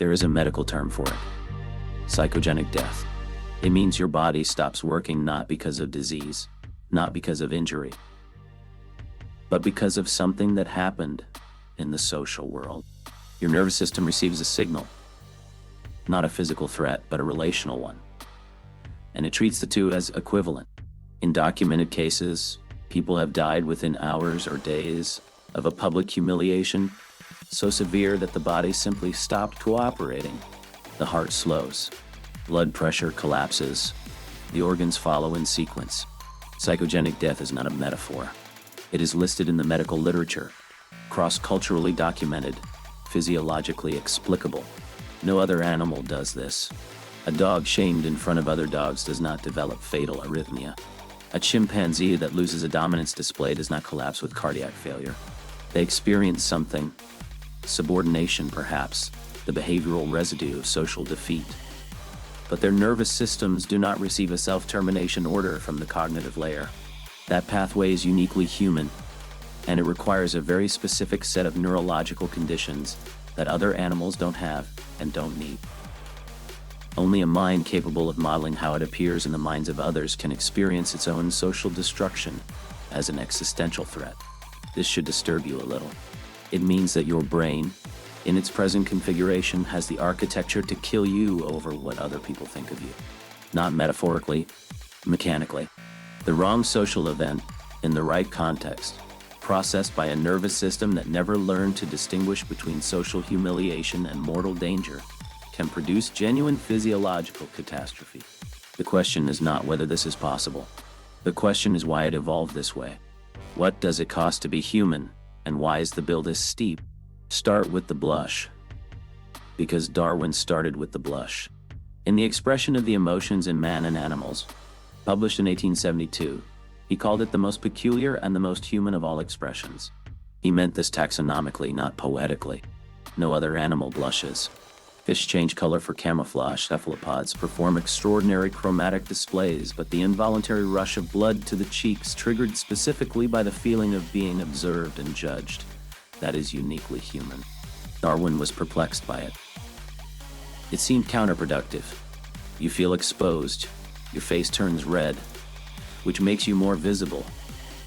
There is a medical term for it: psychogenic death. It means your body stops working not because of disease, not because of injury, but because of something that happened in the social world. Your nervous system receives a signal, not a physical threat, but a relational one. And it treats the two as equivalent. In documented cases, people have died within hours or days of a public humiliation so severe that the body simply stopped cooperating. The heart slows, blood pressure collapses, the organs follow in sequence. Psychogenic death is not a metaphor. It is listed in the medical literature, cross-culturally documented, physiologically explicable. No other animal does this. A dog shamed in front of other dogs does not develop fatal arrhythmia. A chimpanzee that loses a dominance display does not collapse with cardiac failure. They experience something, subordination perhaps, the behavioral residue of social defeat. But their nervous systems do not receive a self-termination order from the cognitive layer. That pathway is uniquely human, and it requires a very specific set of neurological conditions that other animals don't have and don't need. Only a mind capable of modeling how it appears in the minds of others can experience its own social destruction as an existential threat. This should disturb you a little. It means that your brain, in its present configuration, has the architecture to kill you over what other people think of you. Not metaphorically, mechanically. The wrong social event, in the right context, processed by a nervous system that never learned to distinguish between social humiliation and mortal danger, can produce genuine physiological catastrophe. The question is not whether this is possible. The question is why it evolved this way. What does it cost to be human, and why is the bill this steep? Start with the blush. Because Darwin started with the blush. In The Expression of the Emotions in Man and Animals, published in 1872, he called it the most peculiar and the most human of all expressions. He meant this taxonomically, not poetically. No other animal blushes. Fish change color for camouflage. Cephalopods perform extraordinary chromatic displays, but the involuntary rush of blood to the cheeks, triggered specifically by the feeling of being observed and judged, that is uniquely human. Darwin was perplexed by it. It seemed counterproductive. You feel exposed, your face turns red, which makes you more visible,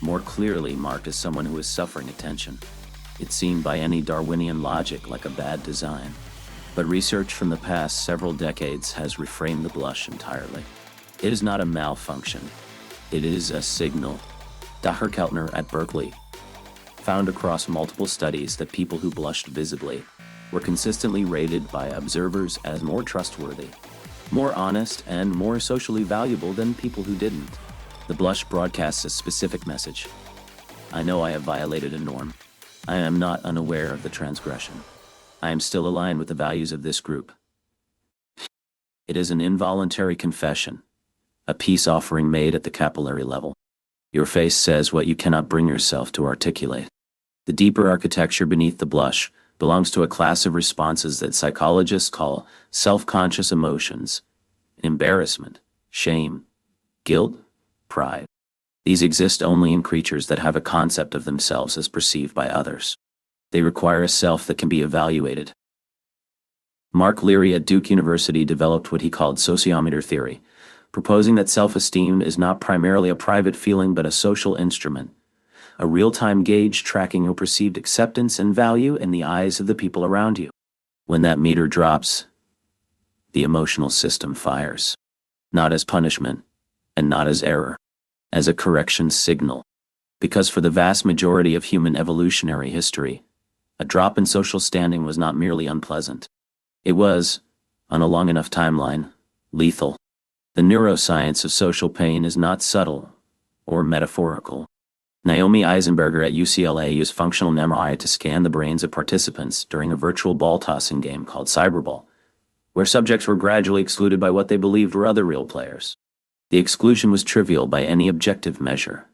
more clearly marked as someone who is suffering attention. It seemed by any Darwinian logic like a bad design. But research from the past several decades has reframed the blush entirely. It is not a malfunction. It is a signal. Dr. Keltner at Berkeley found across multiple studies that people who blushed visibly were consistently rated by observers as more trustworthy, more honest, and more socially valuable than people who didn't. The blush broadcasts a specific message. I know I have violated a norm. I am not unaware of the transgression. I am still aligned with the values of this group. It is an involuntary confession, a peace offering made at the capillary level. Your face says what you cannot bring yourself to articulate. The deeper architecture beneath the blush belongs to a class of responses that psychologists call self-conscious emotions: embarrassment, shame, guilt, pride. These exist only in creatures that have a concept of themselves as perceived by others. They require a self that can be evaluated. Mark Leary at Duke University developed what he called sociometer theory, proposing that self-esteem is not primarily a private feeling but a social instrument, a real-time gauge tracking your perceived acceptance and value in the eyes of the people around you. When that meter drops, the emotional system fires, not as punishment and not as error, as a correction signal. Because for the vast majority of human evolutionary history, a drop in social standing was not merely unpleasant. It was, on a long enough timeline, lethal. The neuroscience of social pain is not subtle or metaphorical. Naomi Eisenberger at UCLA used functional MRI to scan the brains of participants during a virtual ball tossing game called Cyberball, where subjects were gradually excluded by what they believed were other real players. The exclusion was trivial by any objective measure.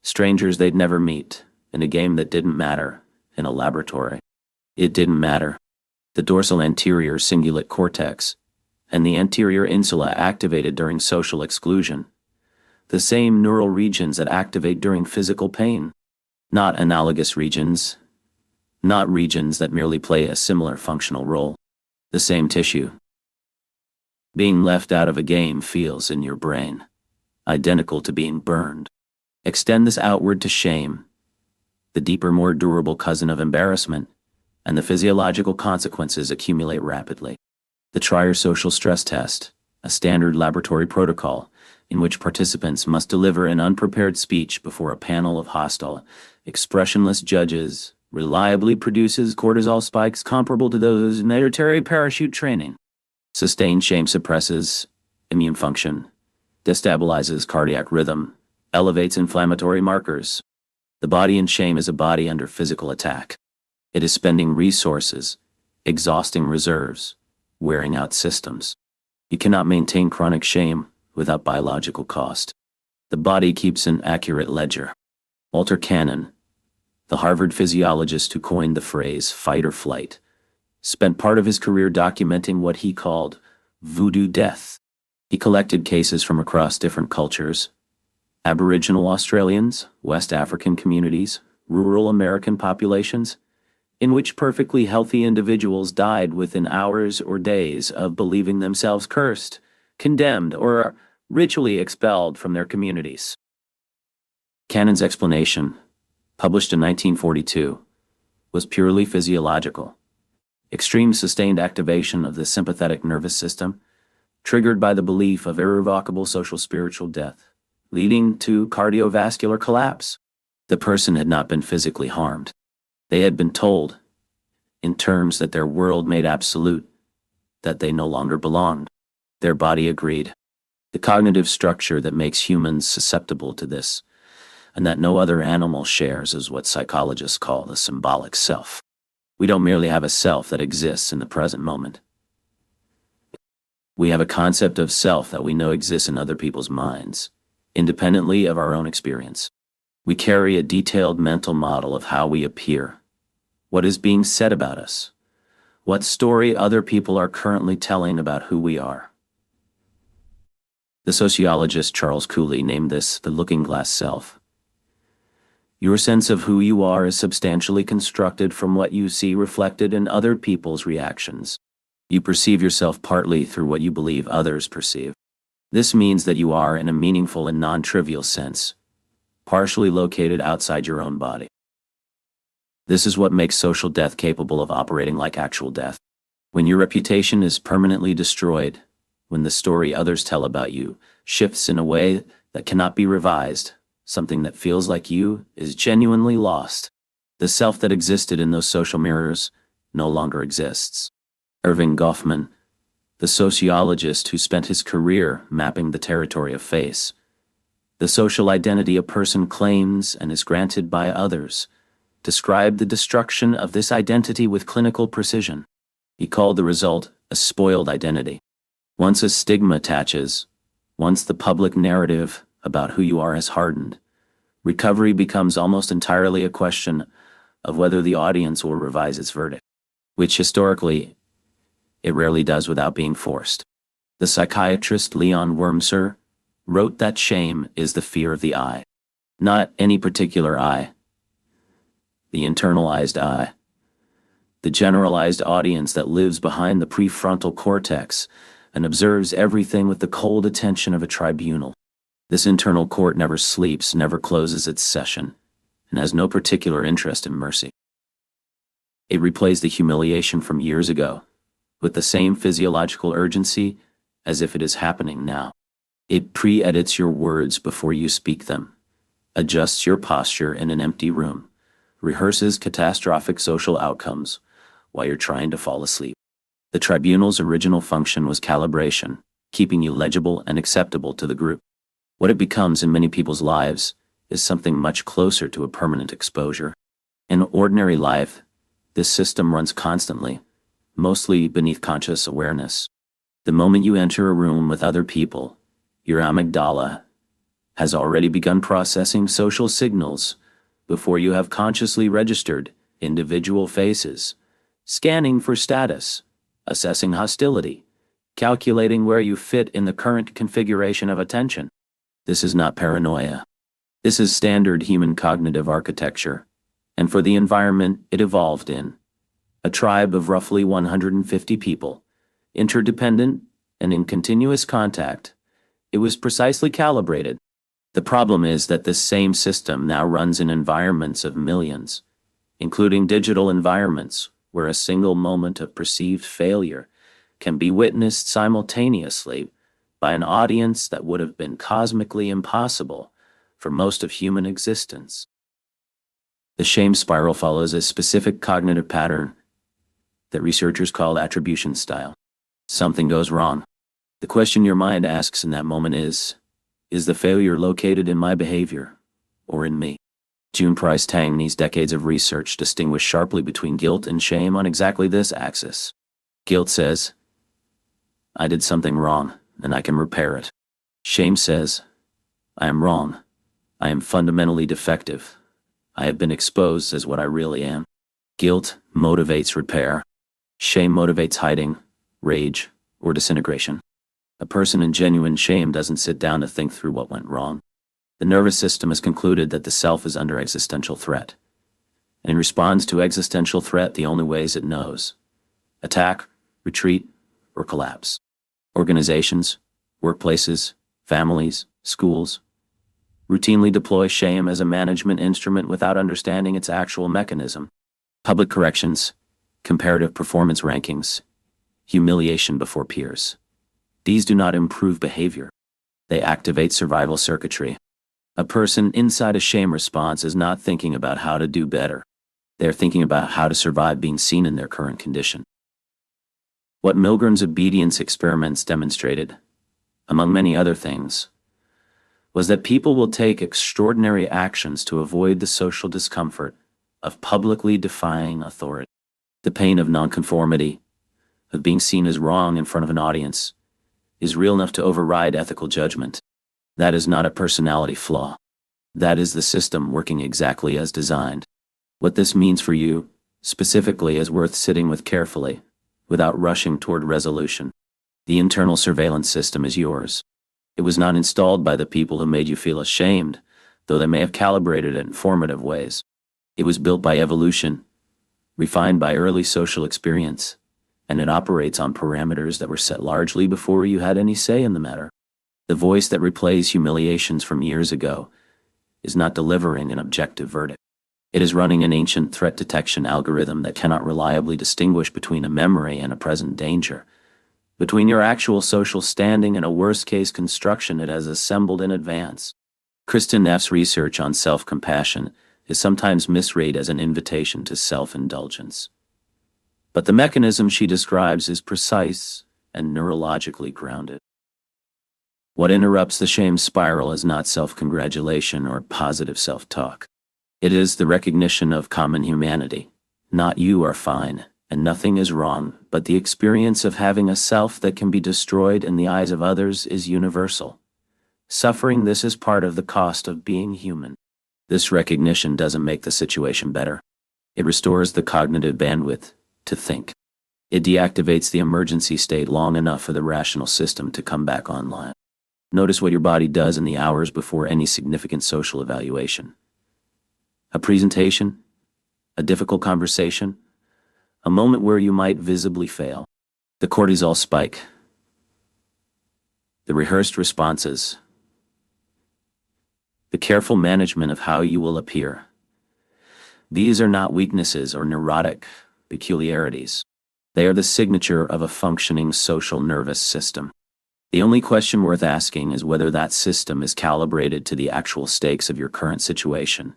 Strangers they'd never meet, in a game that didn't matter, in a laboratory. It didn't matter. The dorsal anterior cingulate cortex and the anterior insula activated during social exclusion. The same neural regions that activate during physical pain. Not analogous regions. Not regions that merely play a similar functional role. The same tissue. Being left out of a game feels in your brain identical to being burned. Extend this outward to shame, the deeper, more durable cousin of embarrassment, and the physiological consequences accumulate rapidly. The Trier social stress test, a standard laboratory protocol in which participants must deliver an unprepared speech before a panel of hostile, expressionless judges, reliably produces cortisol spikes comparable to those in military parachute training. Sustained shame suppresses immune function, destabilizes cardiac rhythm, elevates inflammatory markers. The body in shame is a body under physical attack. It is spending resources, exhausting reserves, wearing out systems. You cannot maintain chronic shame without biological cost. The body keeps an accurate ledger. Walter Cannon, the Harvard physiologist who coined the phrase fight or flight, spent part of his career documenting what he called voodoo death. He collected cases from across different cultures: Aboriginal Australians, West African communities, rural American populations, in which perfectly healthy individuals died within hours or days of believing themselves cursed, condemned, or ritually expelled from their communities. Cannon's explanation, published in 1942, was purely physiological. Extreme sustained activation of the sympathetic nervous system, triggered by the belief of irrevocable social spiritual death, leading to cardiovascular collapse. The person had not been physically harmed. They had been told, in terms that their world made absolute, that they no longer belonged. Their body agreed. The cognitive structure that makes humans susceptible to this, and that no other animal shares, is what psychologists call the symbolic self. We don't merely have a self that exists in the present moment. We have a concept of self that we know exists in other people's minds, independently of our own experience. We carry a detailed mental model of how we appear, what is being said about us, what story other people are currently telling about who we are. The sociologist Charles Cooley named this the looking-glass self. Your sense of who you are is substantially constructed from what you see reflected in other people's reactions. You perceive yourself partly through what you believe others perceive. This means that you are, in a meaningful and non-trivial sense, partially located outside your own body. This is what makes social death capable of operating like actual death. When your reputation is permanently destroyed, when the story others tell about you shifts in a way that cannot be revised, something that feels like you is genuinely lost. The self that existed in those social mirrors no longer exists. Irving Goffman, the sociologist who spent his career mapping the territory of face, the social identity a person claims and is granted by others, described the destruction of this identity with clinical precision. He called the result a spoiled identity. Once a stigma attaches, once the public narrative about who you are has hardened, recovery becomes almost entirely a question of whether the audience will revise its verdict, which historically it rarely does without being forced. The psychiatrist Leon Wormser wrote that shame is the fear of the I. Not any particular I. The internalized I. The generalized audience that lives behind the prefrontal cortex and observes everything with the cold attention of a tribunal. This internal court never sleeps, never closes its session, and has no particular interest in mercy. It replays the humiliation from years ago, with the same physiological urgency as if it is happening now. It pre-edits your words before you speak them, adjusts your posture in an empty room, rehearses catastrophic social outcomes while you're trying to fall asleep. The tribunal's original function was calibration, keeping you legible and acceptable to the group. What it becomes in many people's lives is something much closer to a permanent exposure. In ordinary life, this system runs constantly, mostly beneath conscious awareness. The moment you enter a room with other people, your amygdala has already begun processing social signals before you have consciously registered individual faces, scanning for status, assessing hostility, calculating where you fit in the current configuration of attention. This is not paranoia. This is standard human cognitive architecture, and for the environment it evolved in. A tribe of roughly 150 people, interdependent, and in continuous contact. It was precisely calibrated. The problem is that this same system now runs in environments of millions, including digital environments, where a single moment of perceived failure can be witnessed simultaneously by an audience that would have been cosmically impossible for most of human existence. The shame spiral follows a specific cognitive pattern that researchers call attribution style. Something goes wrong. The question your mind asks in that moment is the failure located in my behavior or in me? June Price Tangney's decades of research distinguish sharply between guilt and shame on exactly this axis. Guilt says, I did something wrong, and I can repair it. Shame says, I am wrong. I am fundamentally defective. I have been exposed as what I really am. Guilt motivates repair. Shame motivates hiding, rage, or disintegration. A person in genuine shame doesn't sit down to think through what went wrong. The nervous system has concluded that the self is under existential threat. And in response to existential threat, the only ways it knows: attack, retreat, or collapse. Organizations, workplaces, families, schools routinely deploy shame as a management instrument without understanding its actual mechanism. Public corrections, comparative performance rankings, humiliation before peers. These do not improve behavior. They activate survival circuitry. A person inside a shame response is not thinking about how to do better. They're thinking about how to survive being seen in their current condition. What Milgram's obedience experiments demonstrated, among many other things, was that people will take extraordinary actions to avoid the social discomfort of publicly defying authority. The pain of nonconformity, of being seen as wrong in front of an audience, is real enough to override ethical judgment. That is not a personality flaw. That is the system working exactly as designed. What this means for you, specifically, is worth sitting with carefully, without rushing toward resolution. The internal surveillance system is yours. It was not installed by the people who made you feel ashamed, though they may have calibrated it in formative ways. It was built by evolution, refined by early social experience, and it operates on parameters that were set largely before you had any say in the matter. The voice that replays humiliations from years ago is not delivering an objective verdict. It is running an ancient threat detection algorithm that cannot reliably distinguish between a memory and a present danger, between your actual social standing and a worst-case construction it has assembled in advance. Kristen Neff's research on self-compassion is sometimes misread as an invitation to self-indulgence. But the mechanism she describes is precise and neurologically grounded. What interrupts the shame spiral is not self-congratulation or positive self-talk. It is the recognition of common humanity. Not you are fine, and nothing is wrong, but the experience of having a self that can be destroyed in the eyes of others is universal. Suffering this is part of the cost of being human. This recognition doesn't make the situation better. It restores the cognitive bandwidth to think. It deactivates the emergency state long enough for the rational system to come back online. Notice what your body does in the hours before any significant social evaluation. A presentation, a difficult conversation, a moment where you might visibly fail. The cortisol spike, the rehearsed responses, the careful management of how you will appear. These are not weaknesses or neurotic peculiarities. They are the signature of a functioning social nervous system. The only question worth asking is whether that system is calibrated to the actual stakes of your current situation,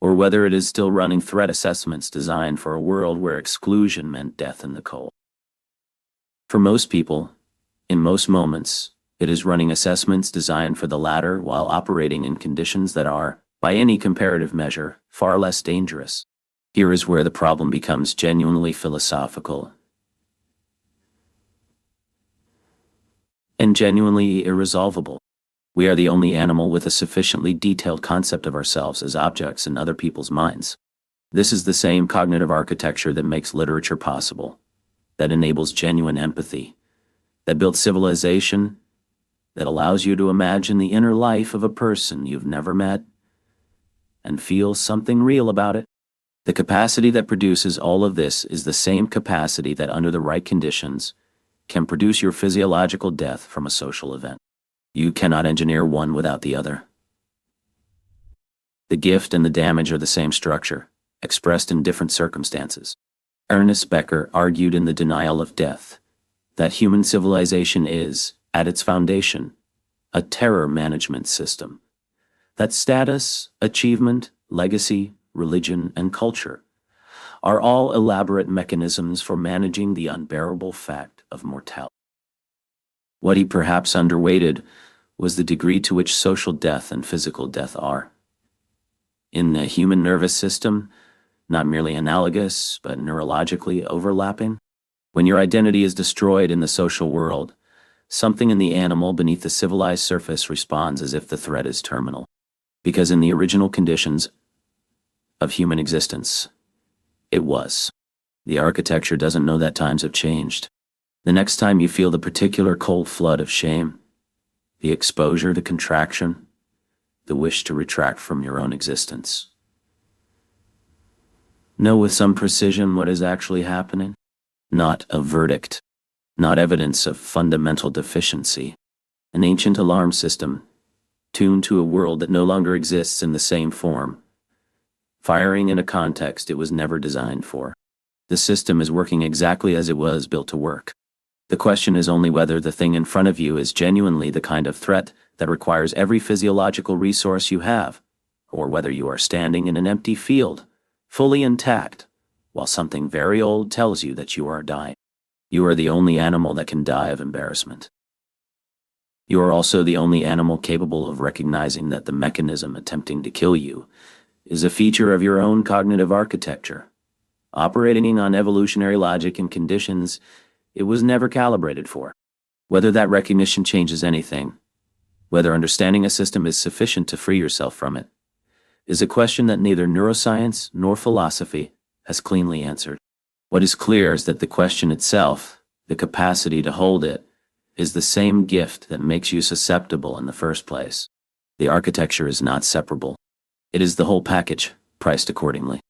or whether it is still running threat assessments designed for a world where exclusion meant death in the cold. For most people, in most moments, it is running assessments designed for the latter while operating in conditions that are, by any comparative measure, far less dangerous. Here is where the problem becomes genuinely philosophical and genuinely irresolvable. We are the only animal with a sufficiently detailed concept of ourselves as objects in other people's minds. This is the same cognitive architecture that makes literature possible, that enables genuine empathy, that built civilization, that allows you to imagine the inner life of a person you've never met and feel something real about it. The capacity that produces all of this is the same capacity that, under the right conditions, can produce your physiological death from a social event. You cannot engineer one without the other. The gift and the damage are the same structure, expressed in different circumstances. Ernest Becker argued in The Denial of Death that human civilization is, at its foundation, a terror management system. That status, achievement, legacy, religion, and culture are all elaborate mechanisms for managing the unbearable fact of mortality. What he perhaps underweighted was the degree to which social death and physical death are, in the human nervous system, not merely analogous, but neurologically overlapping. When your identity is destroyed in the social world, something in the animal beneath the civilized surface responds as if the threat is terminal. Because in the original conditions of human existence, it was. The architecture doesn't know that times have changed. The next time you feel the particular cold flood of shame, the exposure, the contraction, the wish to retract from your own existence, know with some precision what is actually happening. Not a verdict, not evidence of fundamental deficiency. An ancient alarm system, tuned to a world that no longer exists in the same form, firing in a context it was never designed for. The system is working exactly as it was built to work. The question is only whether the thing in front of you is genuinely the kind of threat that requires every physiological resource you have, or whether you are standing in an empty field, fully intact, while something very old tells you that you are dying. You are the only animal that can die of embarrassment. You are also the only animal capable of recognizing that the mechanism attempting to kill you is a feature of your own cognitive architecture, operating on evolutionary logic and conditions it was never calibrated for. Whether that recognition changes anything, whether understanding a system is sufficient to free yourself from it, is a question that neither neuroscience nor philosophy has cleanly answered. What is clear is that the question itself, the capacity to hold it, is the same gift that makes you susceptible in the first place. The architecture is not separable. It is the whole package, priced accordingly.